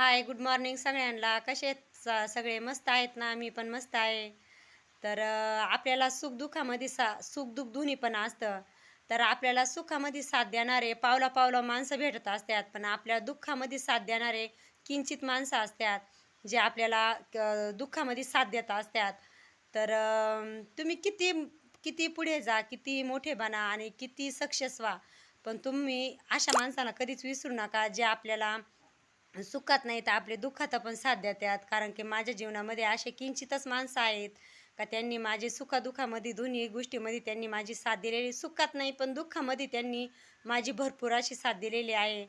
हाय, good morning सगळ्यांना. कसे आहेत? सगळे मस्त आहेत ना? मी पण मस्त आहे. तर आपल्याला सुख-दुःखामध्ये सुख-दुःख दोन्ही पण असतं. तर आपल्याला सुखामध्ये साथ देणारे पावला-पावला माणसं भेटत असतात, पण आपल्या दुःखामध्ये साथ देणारे किंचित माणसं असतात, जे आपल्याला दुःखामध्ये साथ देत असतात. तर तुम्ही किती किती पुढे जा, किती मोठे बना आणि किती सक्सेस व्हा, पण तुम्ही अशा माणसांना कधीच विसरू नका, जे आपल्याला सुखात नाही तर आपले दुःखात पण साथ देतात. कारण की माझ्या जीवनामध्ये असे किंचितच माणसं आहेत का त्यांनी माझे सुखादुःखामध्ये दोन्ही गोष्टीमध्ये त्यांनी माझी साथ दिलेली. सुखात नाही पण दुःखामध्ये त्यांनी माझी भरपूर अशी साथ दिलेली आहे.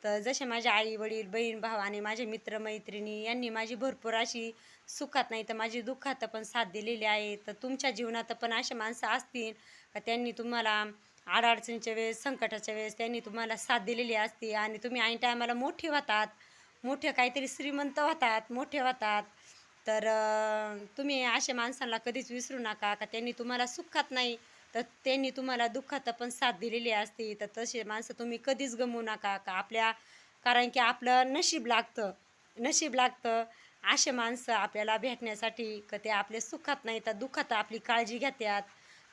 तर जसे माझे आई-वडील, बहीण-भाव आणि माझे मित्र-मैत्रिणी यांनी माझी भरपूर अशी सुखात नाही तर माझी दुःखात पण साथ दिलेली आहे. तर तुमच्या जीवनात पण असे माणसं असतील का त्यांनी तुम्हाला अडचणीच्या वेळेस, संकटाच्या वेळेस त्यांनी तुम्हाला साथ दिलेली असते आणि तुम्ही ऐन टायमाला मोठे होतात. मोठे काहीतरी श्रीमंत होतात, मोठे होतात. तर तुम्ही अशा माणसांना कधीच विसरू नका का त्यांनी तुम्हाला सुखात नाही, तर त्यांनी तुम्हाला दुःखात पण साथ दिलेली असते. तर तसे माणसं तुम्ही कधीच गमवू नका का कारण की आपलं नशीब लागतं. नशीब लागतं असे माणसं आपल्याला भेटण्यासाठी का ते आपल्या सुखात नाही तर दुःखात आपली काळजी घेतात,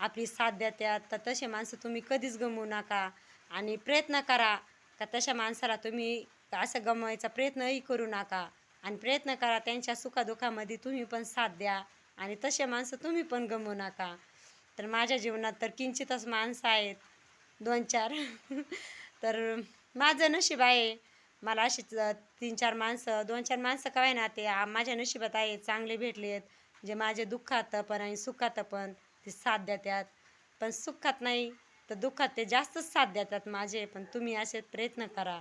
आपली साथ देतात. तर तसे माणसं तुम्ही कधीच गमवू नका आणि प्रयत्न करा का तशा माणसाला तुम्ही असं गमवायचा प्रयत्नही करू नका आणि प्रयत्न करा त्यांच्या सुखादुःखामध्ये तुम्ही पण साथ द्या आणि तसे माणसं तुम्ही पण गमवू नका. तर माझ्या जीवनात तर किंचितच माणसं आहेत 2-4 तर माझं नशीब आहे. मला अशीच 3-4 माणसं 2-4 माणसं का होईना ते माझ्या नशिबात आहेत, चांगले भेटले आहेत, जे माझ्या दुःखात पण आणि सुखात पण ते साथ देतात. पण सुखात नाही तर दुःखात ते जास्तच साथ देतात माझे. पण तुम्ही असे प्रयत्न करा.